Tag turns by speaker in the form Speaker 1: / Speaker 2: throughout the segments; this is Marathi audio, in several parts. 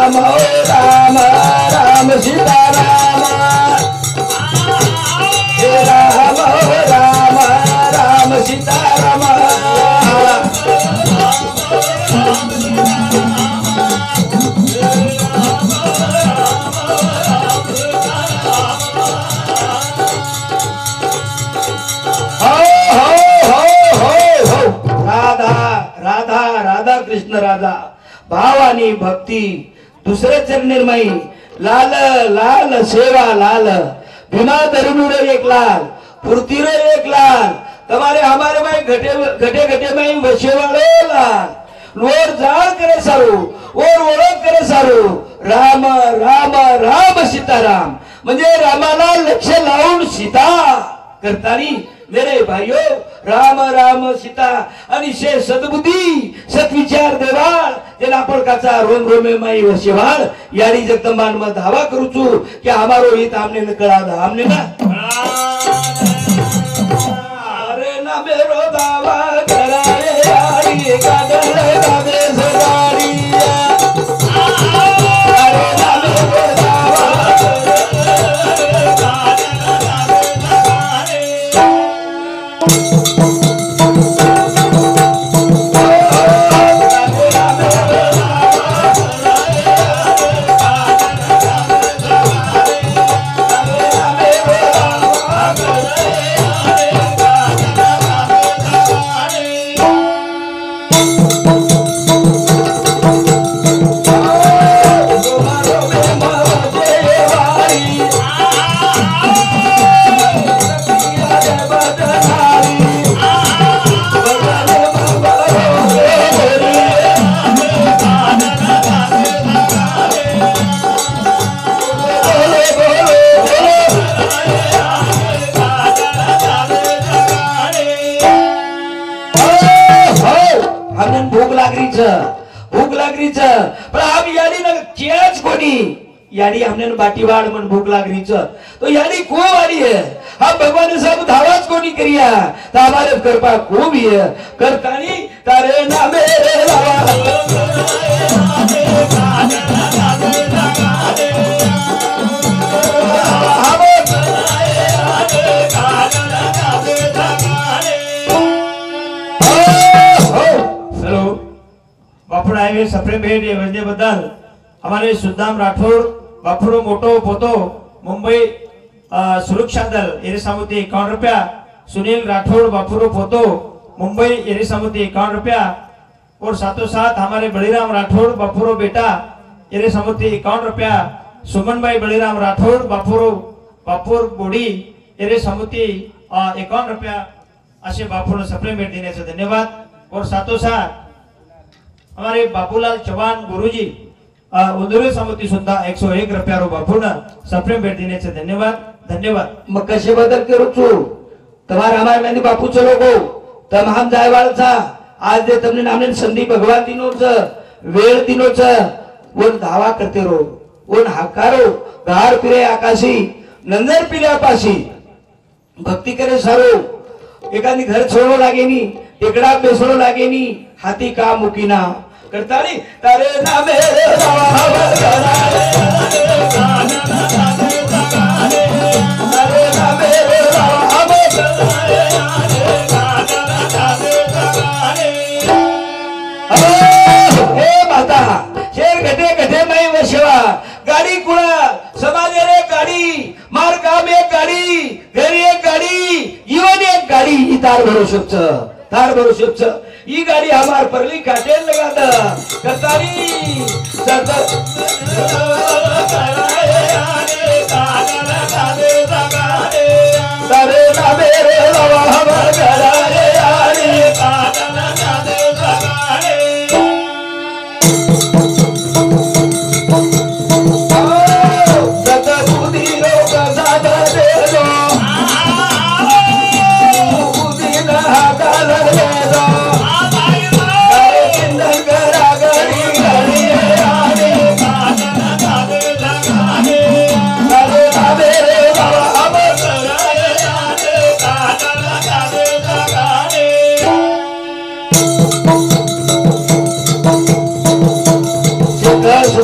Speaker 1: राम राम राम सीताराम हे राम राम राम सीताराम राधा राधा कृष्ण राधा भाव आणि भक्ति दुसरे चरणिर्मयी लाल लाल सेवा लाल भीमा तरुण एक लाल फुर्ती एक लाल तुम्हारे हमारे में घटे घटे में वशेवाड़े लाल लोर जाल करे सारू और ओळख करे सारू राम राम राम सीताराम म्हणजे रामाला लक्ष लावून सीता करतानी मेरे भाइयों राम राम सीता आणि शे सद्बुद्धी सत्विचार देवाळ जेना आपण काचा रोम रोमे माई वशेवाळ यारी जगदंबान में धावा करूचू कि हमारो हित हमने न कळा हमने ना अरे ना मेरो दावा कराए यारी कागल गावे सवारी अरे ना मेरो दावा भूक लागरीच पण आम्ही याडी ना केच कोणी याडी हमने बाटीवाड़ मन भूक लागरीच तो याडी को वाली है हम भगवान सब धावाच कोणी करिया तो हमारे कृपा खूब ही है करतानी तारे ना मेरे बापू हायवे सप्रेम भेट योजनेबद्दल हमारे सुदाम राठौड़ बापूरो मोटो पोतो मुंबई सुरक्षा दल एरिसामुती 51 रुपया सुनील राठौड़ बापूरो पोतो मुंबई एरिसामुती 51 रुपया और साथों साथ हमारे बड़ीराम राठौड़ बापूरो बेटा एरिसामुती 51 रुपया सुमन भाई बड़ीराम राठौड़ बापूर बोडी एरिसामुती 51 रुपया असे बापूला सप्रेम भेट देण्याचे धन्यवाद और साथों साथ हमारे बाबूलाल चौहान गुरुजी उंदुरे समिति सुद्धा 101 रुपया रो बापूना सप्रेम भेट देण्याचे धन्यवाद मग कसे बदल करू छू तुम्हारा हमारे मेंदी बापू चलो गो तम हम जायवाळचा आज दे तुमने नामने संधी भगवान दिनोच वेळ दिनोच वन धावा करते रो वन हाकारो गार पिरे आकाशी नंदर पिल्या पाशी भक्ति करे सारो एखादी घर छोड़ो लागेनी टेकड़ा बेसड़ो लागेनी हाथी का मुकीना करतानी तारे ना मेरे माता शेर घटे घटे मैं वशवा गाड़ी कुड़ा समाज रे गाड़ी मार काम एक गाड़ी घरी एक गाड़ी इवन एक गाड़ी तार भरोसे ये गाड़ी हमार परली काटेल लगा था करतारी तारे ना मेरे लवा हमार गरारे यारी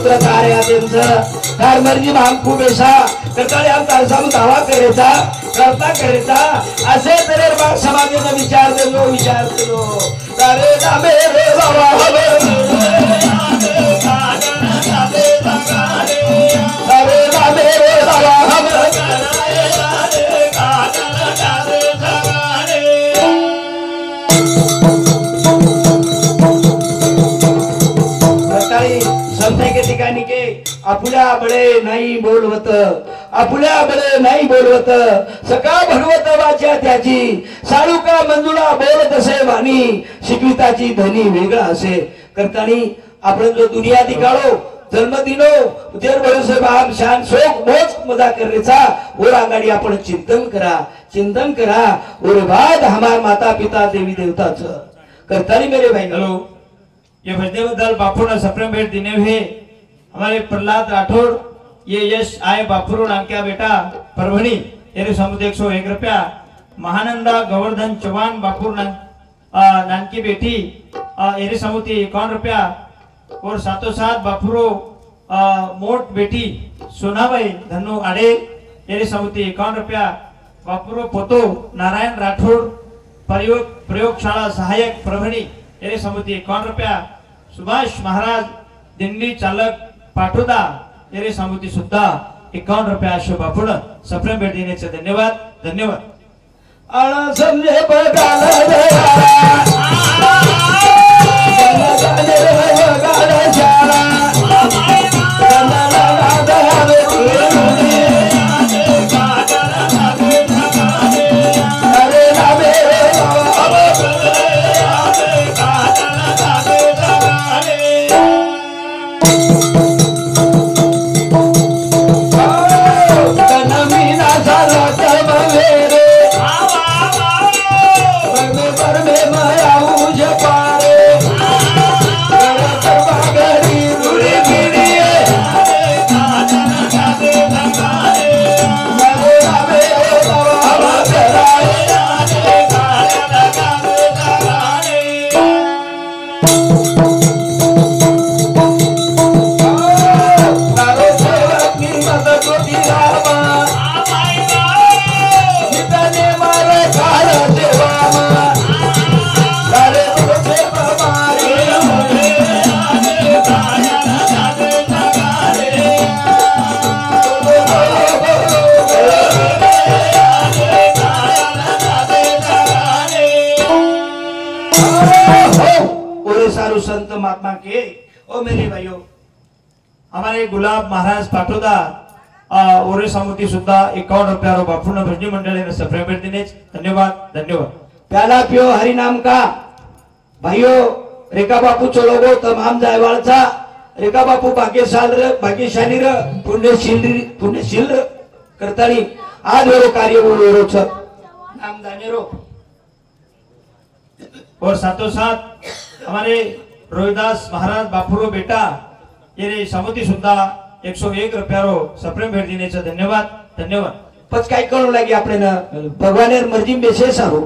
Speaker 2: पुत्र कार्यादेंचं कार मर्जी माम खूप ऐसा करताळे आम तारसाम दावा करायचा करता करायचा असे तरी बाग समाजाने विचार दिलो तारे दामे रे बाबा तारे दामे रे बाबा समजे के ठिकाणी के आपुल्या बळे नाही बोलवत आपुल्या बळे नाही बोलवत सका भगवत वाचा त्याची साळुका मंजुळा बोलत असे वाणी शिकविताची धनी वेगळा असे करतानी आपण जो दुनिया दिकाळो जन्मदिनो उदर भरोसे बाप शान शोक मोज मजा करायचा और आगाडी आपण चिंतन करा और बाद हमार माता पिता देवी देवताच करतानी मेरे भाई
Speaker 1: हेलो ये भजने बदल बापू ने सप्रेम भेंट देने हुए हमारे प्रहलाद राठौड़ ये यश आए बापू नानक्या बेटा परभणी ये समुद्र 101 रुपया महानंदा गोवर्धन चौहान बापू नानकी बेटी ये समुद्र 51 रुपया और साथों साथ बापू मोट बेटी सोनाबाई धनु आड़े ये समुद्र 51 रुपया बापू पोतो नारायण राठौड़ प्रयोगशाला सहायक परभणी ये समुद्र 51 रुपया सुभाष महाराज दिंडी चालक पाटोदा ये समुद्र सुद्धा 51 रुपया शो बापून सप्रेम भेट देण्याचे धन्यवाद
Speaker 2: आळा समजे बगाला संत महात्मा के ओ मेरे भाइयों हमारे गुलाब महाराज पाटोदा ओरे समुद्री सुद्धा 51 रुपया बापूर्ण भजनी मंडळ सप्रेम भेट देने धन्यवाद प्याला पियो हरि नाम का भाइयों रेखा बापू चलोगो तमाम जायवाळचा रेखा बापू भाग्यशाली र पुण्यशील करतानी आज वेरो कार्य बोलो छ नाम दानेरो
Speaker 1: और साथों साथ हमारे रोहिदास महाराज बापूरो बेटा ये समुद्री सुद्धा 101 रुपया सप्रेम भेट देने धन्यवाद
Speaker 2: पच काय कळू लागे आपले ना भगवानेर मर्जी बेसे सारो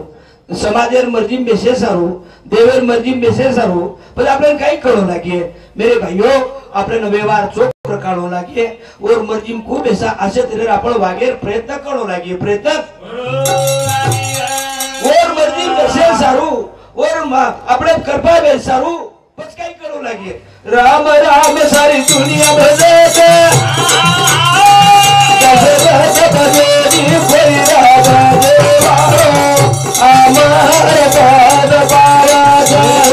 Speaker 2: समाजेर मर्जी बेसे सारो देवेर मर्जी बेसे सारो पण आपल्याला काही कळू लागे मेरे भाइयों आपल्याला व्यवहार चोख कळू लागे और मर्जी खूप ऐसा असे तरी आपण वागेर प्रयत्न कळू लागे प्रयत्न और मर्जी बेसे सारो और अपने कृपा में सारू बस काय करू लागे राम राम सारी दुनिया भजे जैसे जैसे भजे कोई राम देवारो हमारे पाद पाया जाए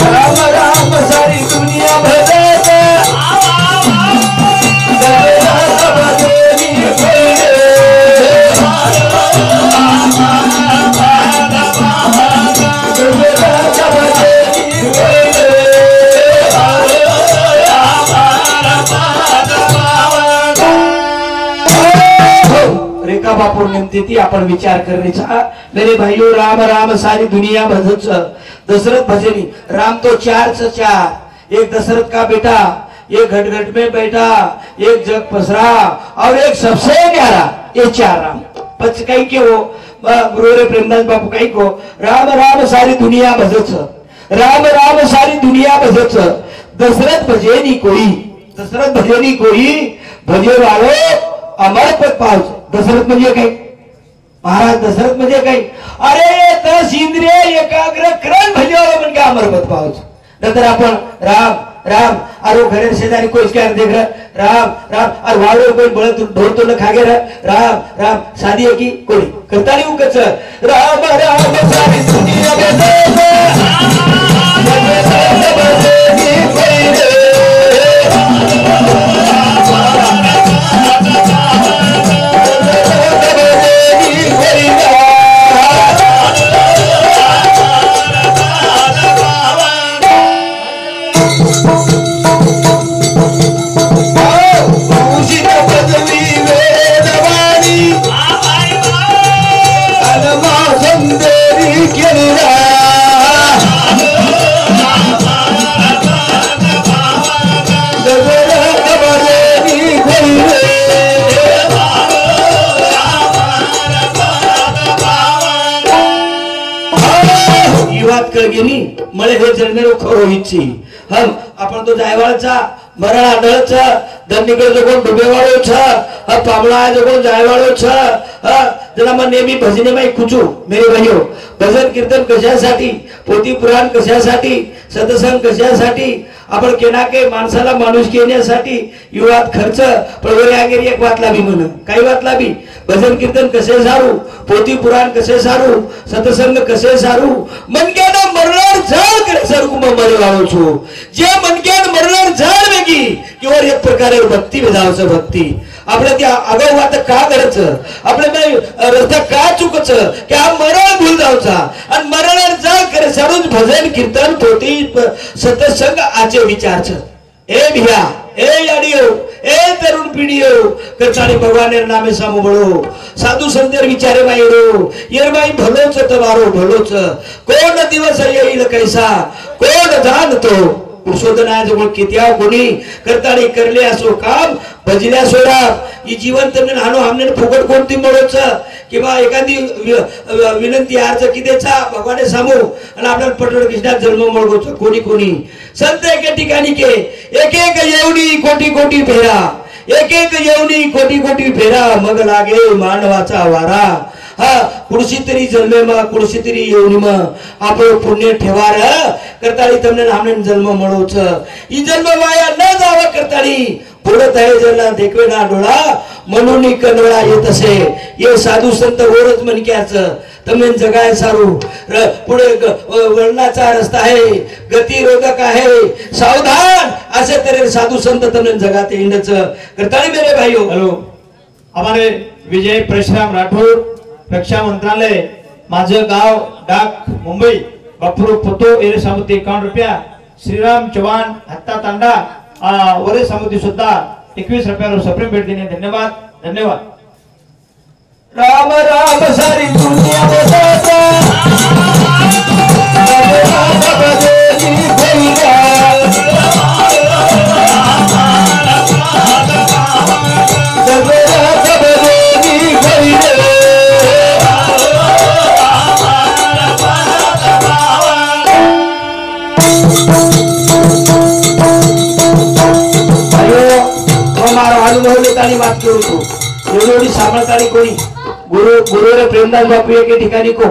Speaker 2: राम राम सारी दुनिया भजे रेखा बापू नेमती ती आपण विचार करण्याचा मेरे भाइयों राम राम सारी दुनिया भजच दशरथ भजनी राम तो 4 से 4 एक दशरथ का बेटा एक घट घट में बैठा एक जग पसरा और एक सबसे न्यारा ये 4 राम पच काही के हो गुरुवर प्रेमदास बापू काही को राम राम सारी दुनिया भजच राम राम सारी दुनिया भजच दशरथ भजेनी कोई दशरथ भजेनी कोई भजे वाळो अमर पद पावच दशरथ म्हणजे काय महाराज दशरथ म्हणजे काय अरे तस इंद्रिय एकाग्र करण भजेवाळो म्हणजे अमर पद पावच नंतर आपण राम राम अरे घरे शेजारी कोई क्या देख रहा राम राम और वाड़ो कोई बड़ा ढोल तो न खागे रहा राम राम शादी है की कोई करता नहीं उकच राम राम सारी दुनिया मळे हे जन्मेरो खरो इच्छी हम आपण तो जायवाळचा मरण आदळचा दंडीकडे जो कोण डुबेवाळो छ हा पामळा जो कोण जायवाळो छ हा जरा मन नेहमी भजने माई खुचू मेरे भाइयों भजन कीर्तन कशासाठी पोथी पुराण कशासाठी सत्संग कशासाठी आपण केना के माणसाला माणूस येण्यासाठी युवात खर्च प्रवरे आगेरी एक वातला बी म्हण काही वातला बी भजन कीर्तन कसे सारू पोथी पुराण कसे सारू सत्संग कसे सारू मनक्यानं मरणार झाड करे सारू मरे वाळो छो जे मनक्यानं मरणार झाड वेगी किंवा एक प्रकारे भक्ती विधावचं भक्ती आपल्या त्या आगाऊ वात का करायचं आपल्या रस्ता का चुकचं की हा मरण भूल जावचा आणि मरण झाड करे सारूच भजन कीर्तन पोथी सत्संग आचे विचारच ए भिया ए याडियो ए तरुण पीढ़ियो करतानी भगवान नामे सामो बळो साधू संतर विचारे मायरो येरबाई भलोच तवारो भलोच कोण दिवस येईल कैसा कोण जाणतो पुरुषोत्तमाया जवळ कित्या कोणी करतानी करले असो काम भजल्या सोडा ही जीवन तमने हानो हमने फुकट कोणती मळोच किंवा एखादी विनंती अर्ज किदेचा भगवाने सामो आणि आपल्याला पटवड कृष्णा जन्म मळगोच कोणी कोणी संत एके ठिकाणी के एक एक येवणी कोटी कोटी फेरा एक एक येवणी कोटी कोटी फेरा मग लागे मानवाचा वारा हा कुडशी तरी जन्मे मा कुडशी तरी येवणी मा आपण पुण्य ठेवार करताळी तमने हमने जन्म मळोच ही जन्म वाया न जावा करताळी पुढत आहे जला देखवे ना डोळा म्हणून कनवळा येत असे ये साधू संत ओरच मनक्याच तमेन जगाय सारू पुढे वळणाचा रस्ता आहे गतिरोधक आहे सावधान असे तरी साधू संत तमेन जगात इंडच करताळी मेरे भाइयों
Speaker 1: हेलो हमारे विजय परशुराम राठौर रक्षा मंत्रालय माझं गाव डाक मुंबई बापुरो फोटो एरे सामुती 51 रुपया श्रीराम चव्हाण हत्ता तांडा वरे सामुती सुद्धा 21 रुपयावर सप्रेम भेट देणे धन्यवाद धन्यवाद
Speaker 2: राम राम सारी दुनिया बसाता राम भजनी भैया जगरात भजनी भैया अयो हमारा अनुभव लेतानी बात करू तो एवढी सांभाळतानी कोणी गुरुवर प्रेमदास बापू एके ठिकाणी को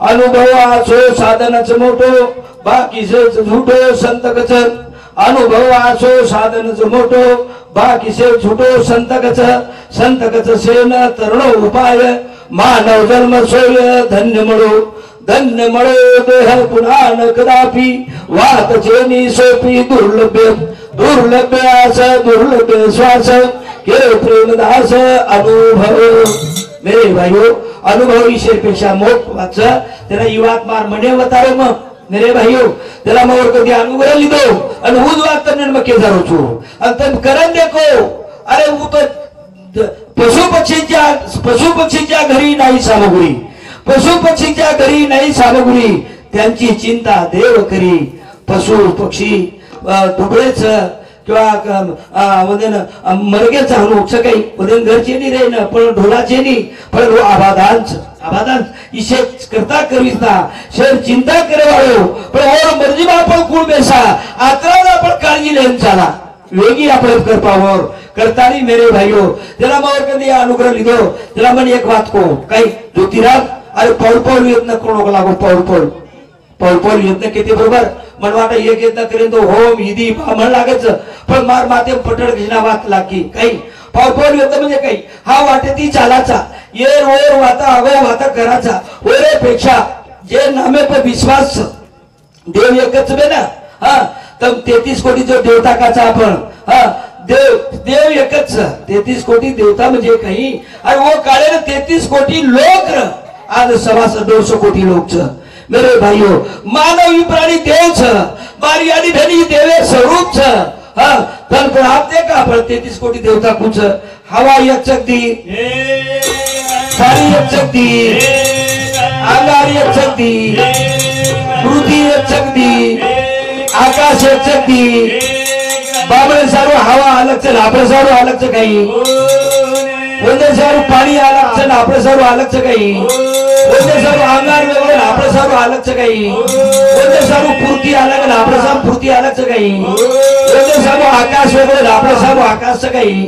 Speaker 2: अनुभव आसो साधनच मोठो बाकीच झुटो संत कच अनुभव आसो साधनच मोठो बाकीच झुटो संत कच सेन तरुण उपाय मानव जन्म सोय धन्य मळो देह पुन्हा न कदापि वात जेनी सोपी दुर्लभ आस दुर्लभ श्वास के प्रेमदास अनुभव मेरे भाइयों अनुभव ईश्वर पेक्षा महत्वाचं त्याला युवात मार म्हणे वतारो मग मेरे भाइयों त्याला मग कधी अनुभव लिदो आणि हुज वातन मग के जारो छु आणि तम करन देखो अरे वो तो पशु पक्षीच्या घरी नाही सामग्री पशु पक्षीच्या घरी नाही सामग्री त्यांची चिंता देव करी पशु पक्षी दुबळेच किंवा वदेन मरगेचा हनु सकाळी वदेन घरचे नी रे न पण ढोलाचे नी पण आबादांच इसे करता करिता शहर चिंता करे वाळो पण और मर्जी में आपण कुळ बेसा आत्राला आपण काळजी लेन चाला वेगी आपण कर पावर करतानी मेरे भाइयों तेरा मावर कधी अनुग्रह लिधो तेरा मन एक बात को काही ज्योतिराज अरे पौल यत्न करू लागो पौल यत्न किती बरोबर मनवाटा एक यत्न करेन तो होम हिदी म्हण लागच पण मार माते पटड घिना वात लागी काही पौल यत्न म्हणजे काही हा वाटे ती चालाचा ये रोर वाता अगो वाता कराचा ओरे पेक्षा जे नामे पर विश्वास देव एकच बे ना हा तर 33 कोटी जो देवताकाचा आपण हा देव एकच 33 कोटी देवता म्हणजे काही आणि वो काळे 33 कोटी लोक आज 250 कोटी लोक छ मेरे भाइयों मानव ही प्राणी देव छ मारी आदि धनी देवे स्वरूप छ हां तन पर आप देखा पर 33 कोटी देवता कुछ हवा एक शक्ति सारी एक शक्ति आगार एक शक्ति पृथ्वी एक शक्ति आकाश एक शक्ति बाबळे सारो हवा अलग छ आपले सारो अलग छ काही वंदे सारो पाणी अलग छ आपले सारो अलग छ काही वंदे सारो अंगार वेगळे आपले सारो अलग छ काही वंदे सारो पृथ्वी अलग आपले सारो पृथ्वी अलग छ काही वंदे सारो आकाश वेगळे आपले सारो आकाश छ काही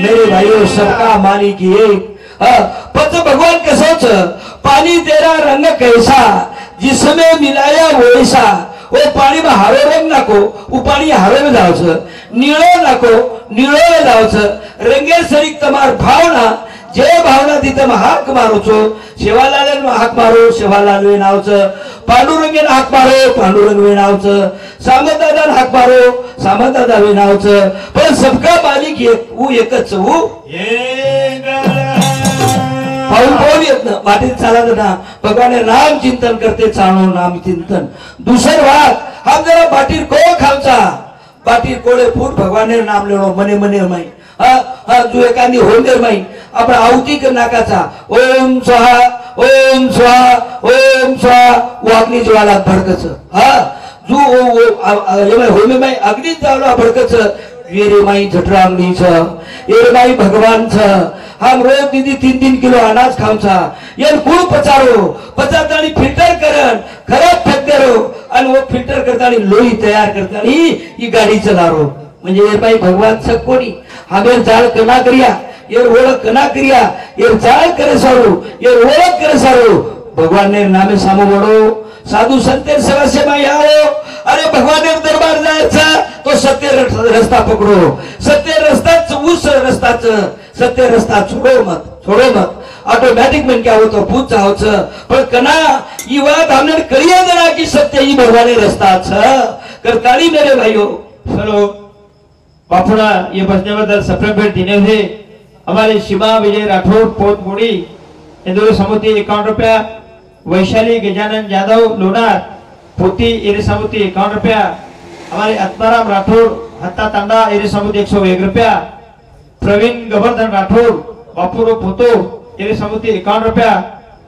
Speaker 2: मेरे भाइयों सबका मालिक एक पच भगवान कसोच पानी तेरा रंग कैसा जिसमें मिलाया वैसा वो पाणी में हरो रंग नाको वो पाणी हरो में जावच नीळो नाको नीळो में जावच रंगे सरीक तमार भावना जे भावना तिथं हाक मारोचो शिवालाल हाक मारो शिवालाल वे नावच पांडुरंगेन हाक मारो पांडुरंग वे नावच सामंतदादा हाक मारो सामंतदादा वे नावच पण सबका मालिक एक वो एकच वो पाऊल येत ना वाटेत चालत ना भगवान नाम चिंतन करते चालो नाम चिंतन दुसर बात हम जरा बाटीर को खावचा बाटीर कोळे फूट भगवान नाम लेनो मने मने माई हा जो एकानी होंदेर माई आपण आहुती कर नाकाचा ओम स्वाहा ओम स्वाहा ओम स्वाहा वाग्नी ज्वाला भडकच हा जो होमे माई अग्नी ज्वाला भडकच वेरे माई झटरा अंगणी छ एरे माई भगवान छ हम रोज दीदी 3 किलो अनाज खावचा ये गुळ पचारतानी फिल्टर करन खराब फेक देरो आणि वो फिल्टर करतानी लोही तयार करतानी ही गाडी चलारो म्हणजे ये भाई भगवान सब कोणी हमें जाळ कना करिया ये ओळख कना करिया ये जाळ करे सारो ये ओळख करे सारो भगवान ने नामे सामो बडो साधु संते सवस्य में आओ अरे भगवान ने दरबार जायचा तो सत्य रस्ता पकडो सत्य रस्ताच उस रस्ताच सत्य रस्ता छोड़ो मत ऑटोमेटिक में क्या होतो पूछ जाओच पण कना ई बात हमने करिए जरा कि सत्य ही भगवान रस्ता छ करताली मेरे भाइयों
Speaker 1: चलो बापुड़ा ये बचने बदल सप्रेम भेंट देने थे हमारे शिवा विजय राठौर पोत मुड़ी इंदौर समुद्री 51 रुपया वैशाली गजानन यादव लोनार पोती एरे समुद्री 51 रुपया हमारे आत्माराम राठौर हत्ता तांडा एरे समुद्री 101 रुपया प्रवीण गोवर्धन राठौर बापुरो पोतो एरे समुद्री 51 रुपया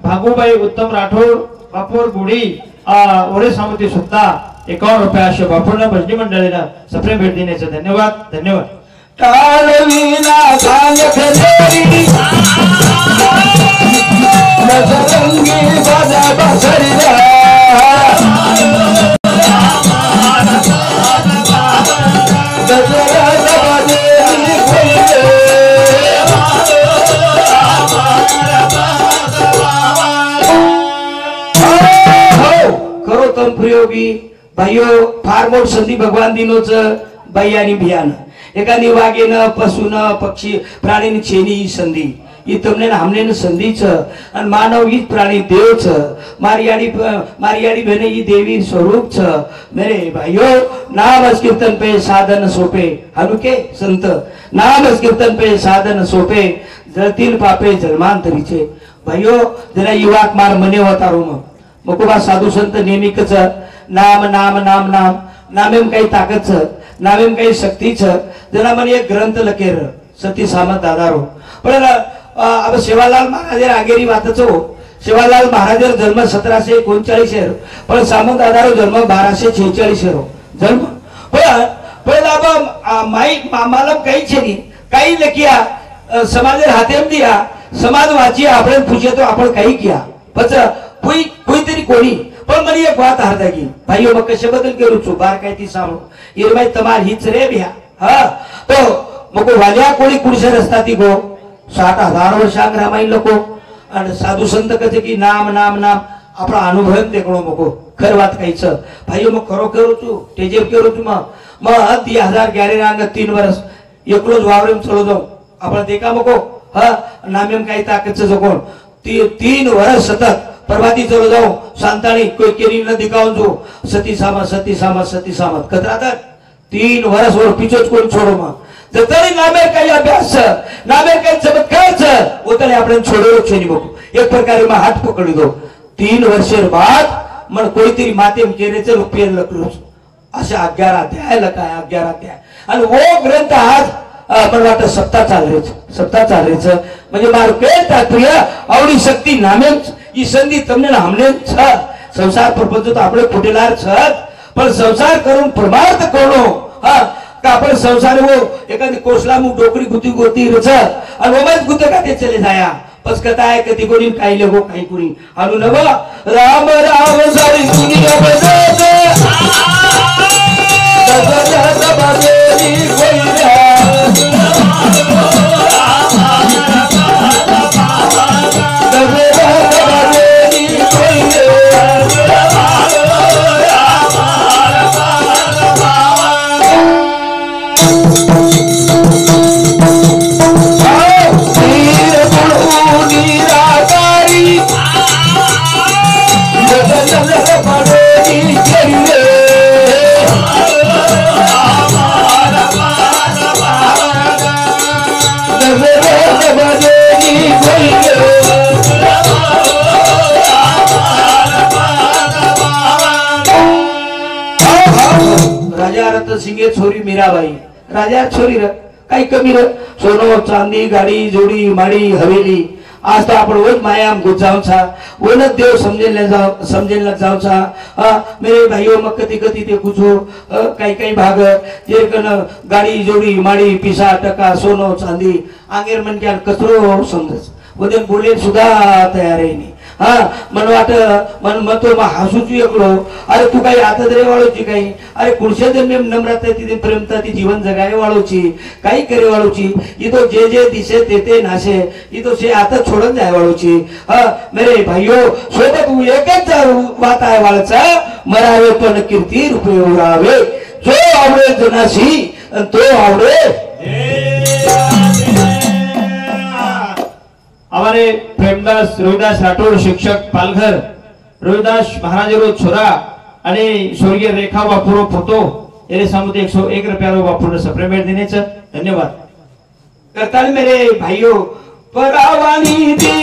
Speaker 1: भागुबाई उत्तम राठौर बापुर गुड़ी ओरे समुद्री सुद्धा 51 रुपया अशा बापूंना भजनी मंडळीला सप्रेम भेट देण्याचे धन्यवाद
Speaker 2: कालवीना सांगखलेरी नजरंगी बाजा बसरिया करो तम प्रयोगी भाइयों फार मोठ संधी भगवान दिनोच बाई आणि बियान एकानी वागेन पशुन पक्षी प्राणी छेनी संधी ई तमने हमने संधी छ आणि मानव ही प्राणी देव छ मारियाड़ी बने ई देवी स्वरूप छ मेरे भाइयों नाम कीर्तन पे साधन सोपे हनुके संत नाम कीर्तन पे साधन सोपे जळतील पापे जन्मांतरीचे भाइयों जरा युवाक मार मने होतारो मकोबा साधु संत नेहमीकच नाम नाम नाम नाम नामेम काही ताकद छ नामेम काही शक्ती छ जना मन एक ग्रंथ लकेर सती सामंत दादारो पण अब शिवालाल महाराज आगेरी वातच हो शिवालाल महाराज जन्म 1739 पण सामंत दादारो जन्म 1246 जन्म पण પહેલા માલમ કઈ છે ની કઈ લખ્યા સમાજે હાથેમ દિયા સમાજ વાંચીએ આપણે પૂછીએ તો આપણે કઈ ગયા પછી કોઈ તરી કોની પણ મને એક વાત હારદાગી ભાઈઓ માં કશે બદલ કરું છું બાર કઈથી સાંભળો એ ભાઈ તમારી હિત રે ભ્યા હા તો મકો વાલ્યા કોળી કુડસે રસ્તાથી ગો 7,000 વર્ષ આગ રામાયણ લખો અને સાધુ સંત કહે કે નામ નામ નામ આપણા અનુભવ દેખણો મકો ખર વાત કઈ છે ભાઈઓ માં ખરો કરું છું તેજેબ કરું છું માં હદ 2011 ના 3 વર્ષ એકલો જ વાવરેમ ચલો જાઉં આપણે દેખા મકો હા નામ એમ કઈ તાકાત છે કોણ 3 વર્ષ સતત પરવાતી ચલો જાઉં શાંતાણી કોઈ કેરી ન દેખાવું છું સતી સામત કતરાતા 3 વર્ષ ઓર પીછો જ કોઈ છોડો માં જતરી નામે કઈ અભ્યાસ છે નામે કઈ ચમત્કાર છે ઓતરે આપણે છોડેલો છે ની મકો એક પ્રકારે માં હાથ પકડી દો 3 વર્ષ બાદ मन कोई तेरी माते में केरे चलो पेर लकड़ो अशा 11 अध्याय लकाया 11 अध्याय आणि वो ग्रंथ आज मन वाटत सप्ताह चाल रे छ म्हणजे मारू के तात्पर्य आवडी शक्ती नामे ई संधी तमने हमने छ संसार प्रपंच तो आपले कुटेलार छ पण संसार करून परमार्थ करणो हा का आपण संसार वो एखादी कोसला मु डोकरी गुती गोती रच आणि ओमच गुते का ते चले जाया बस कथा है कति कोणी काही लगो काही कोणी अनु नव राम राम सारी दुनिया बजे दस बाजेरी कोई सिंगे छोरी मीराबाई राजा छोरी र काही कमी र सोनो चांदी गाडी जोडी माडी हवेली आज तो आपण वच मायाम गुजाव छा वन देव समजेल जाव छा मेरे भाइयों में कति ते कुछो काही भाग जे कन गाडी जोडी माडी पिसा टका सोनो चांदी आंगेर मन क्या कचरो समजस वदन बोले सुद्धा तयार आहे नाही हा मन वाट मन मतो मा हसूची एकलो अरे तू काही आता रे वाळोची काही अरे कुडशे जन्म नम्रता ती प्रेमता ती जीवन जगाय वाळोची काही करे वाळोची ई तो जे दिसे ते नाशे ई तो से आता छोडन जाय वाळोची हा मेरे भाइयों सोबत तू एकच बात आहे वाळचा मरावे पण कीर्ती रूपे उरावे जो आवडे जनासी आणि तो आवडे
Speaker 1: हमारे प्रेमदास रोहिदास राठौड़ शिक्षक पालघर रोहिदास महाराज छोरा आणि स्वर्गीय रेखा बापुरो पोतो ये सामुते 101 रुपया बापुर सप्रेमेट देने धन्यवाद
Speaker 2: करता मेरे भाइयों परावानी दी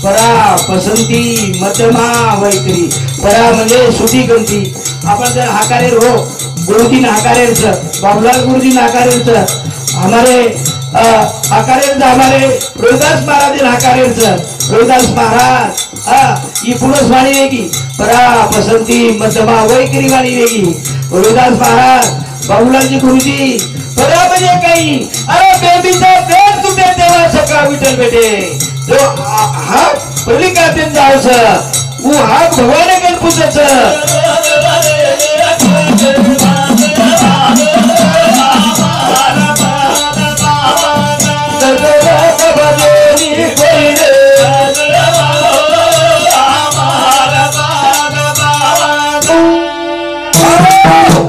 Speaker 2: परा पसंती मध्यमा वैतरी परा म्हणजे सुधी गंती आपण जर हाकारेर हो गुरुजी हाकारेर छ बाबूलाल गुरुजी हाकारेर छ हमारे हाकारेर हमारे रोहिदास महाराज हाकारेर छ रोहिदास महाराज ये पुरुष वाणी रहेगी परा पसंती मध्यमा वैतरी वाणी रहेगी रोहिदास महाराज बाबूलाल जी गुरुजी परा म्हणजे काही अरे बेबीचा पेट तुटे तेव्हा सका विठ्ठल बेटे जो हाक पहिली काते जावस वो हाक भगवाने गण पूछच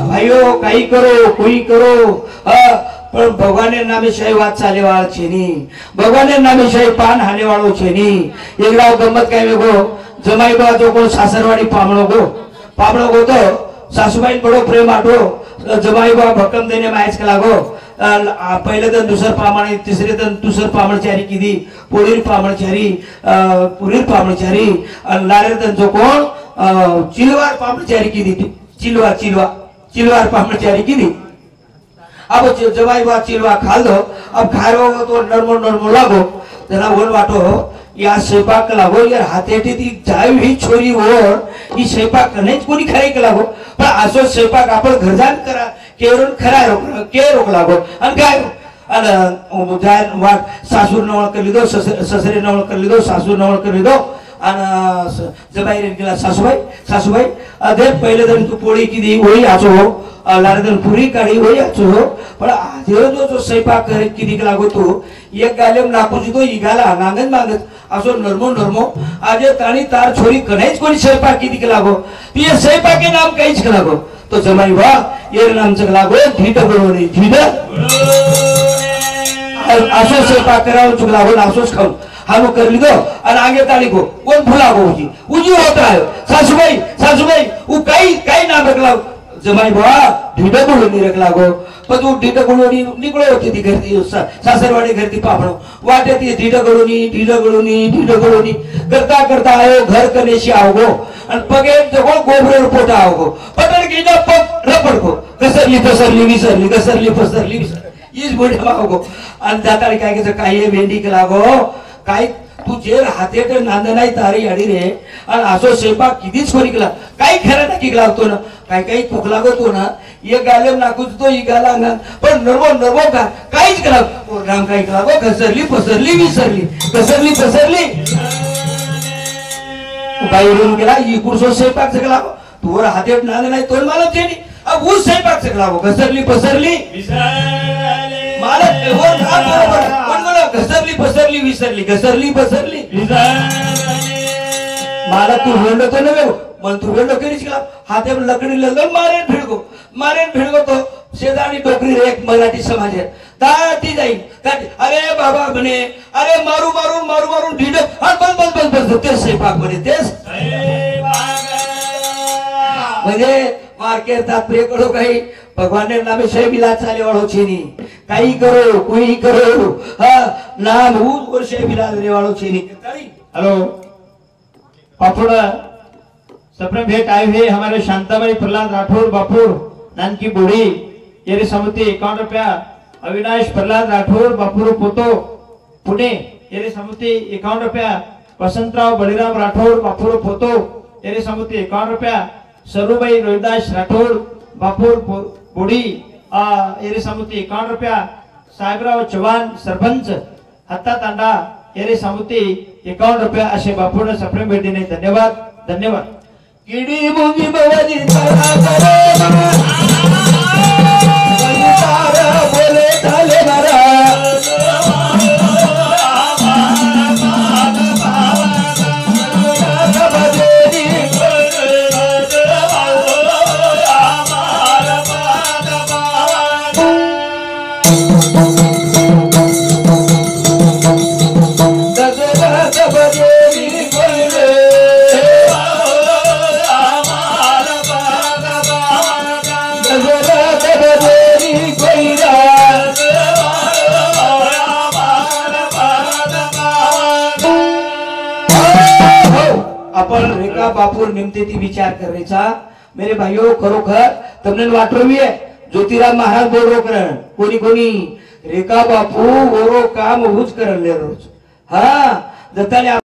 Speaker 2: भाइयों काही करो कोई करो पण भगवाने नामे शाही वात चाले वाळ छे नी भगवाने नामे शाही पान हाले वाळो छे नी एक राव गमत काय वेगो जमाई बा जो को सासरवाडी पामणो गो तो सासूबाई बडो प्रेम आटो जमाई बा भक्कम देने मायच लागो पहिले तर दुसर पामण तिसरे तर दुसर पामणचारी किती पुढील पामणचारी लारे त्यांचो कोण चिलवार पामणचारी किती चिलवार पामणचारी किती अब जवाई बा चिलवा खाल दो अब खारो तो नरमो लागो जना वन वाटो या स्वयंपाक लागो यार हातेटी ती जावी ही छोरी वर ही स्वयंपाक नाहीच कोणी खरे के लागो पण असो स्वयंपाक आपण घरजान करा केरून खरा रोक लागो आणि काय आणि वाट सासूर नवळ कर लिदो ससरे नवळ कर लिदो सासूर नवळ कर लिदो आणि जबाई रे गेला सासूबाई अदे पहिले दिन तू पोळी किती होई आचो लारदन पुरी काढी होई आचो पण आज जो स्वयंपाक करे किती लागो तो एक गालेम नाकूची तो इगाला मागत असो नरमो आज ताणी तार छोरी कनेच कोणी स्वयंपाक किती लागो ती स्वयंपाक के नाम काहीच लागो तो जमाई बा ये नाम च लागो ढीट गळोनी ढीट असो स्वयंपाक करावं चुक लागो असोच खाऊ हानु कर ली दो और आगे ताली को कौन भूला को उजी होता है सासुबाई वो कई नाम रखला जमाई बा ढीडा बोलून रखला गो पण तू ढीडा बोलून निकळो होती ती घरती सासरवाडी घरती पापणो वाटे ती ढीडा गळोनी करता आयो घर कनेशी आवगो आणि पगे जगो गोबरे पोटा आवगो पटण की ना पग रपड को कसरली विसरली इस बोडी आवगो आणि जाताली काय के काय भेंडी के लागो काय तू जे हाते तर नांद नाही तारी आडी रे आणि असो स्वयंपाक कितीच कोणी केला काही खरं टाकी लागतो ना काही खूक लागतो ना एक गालेम नाकूच तो ही गाला ना पण नर्वो का काहीच केला राम काही केला गो कसरली विसरली बाहेरून गेला ही कुरसो स्वयंपाक सगळा तोर हाते नांद नाही तो मला जेनी अब उस स्वयंपाक सगळा कसरली मालक वर काम बरोबर पण मला घसरली विसरली मला तू वेंडो तो नव्हे मन तू वेंडो करीच का हाते लकडी लंगन मारेन भिडगो तो शेजारी डोकरी रे एक मराठी समाज आहे ताटी जाईल अरे बाबा म्हणे अरे मारून ढीड बस ते स्वयंपाक म्हणे तेच म्हणजे मार्केट तात्पर्य करो काही भगवान ने नामे शे मिला चाले वाळो छेनी काही करो कोई करो नाम ऊद और शे मिला रे वाळो छेनी
Speaker 1: हेलो पापुड़ा सप्रेम भेंट आए हुए हमारे शांताबाई प्रहलाद राठौर बापुर नानकी बूढ़ी ये समिति 51 रुपया अविनाश प्रहलाद राठौर बापुर पोतो पुणे ये समिति 51 रुपया वसंतराव बलिराम राठौर बापुर पोतो ये समिति 51 रुपया सरुबाई रोहिदास राठौर बापुर बूढ़ी ये समिति 51 रुपया साहेबराव चव्हाण सरपंच हत्ता तांडा ये समिति 51 रुपया असे बापून सप्रेम भेट देणे धन्यवाद
Speaker 2: किडी मुंगी बवाजी तारा बोले थाले मारा अपन रेखा बापूर निमते ती विचार करायचा मेरे भाइयों खरोखर तमने वाटरोवी आहे ज्योतिराम महाराज बोल करण कोणी रेखा बापू ओरो काम हुज करले रोज हा जताले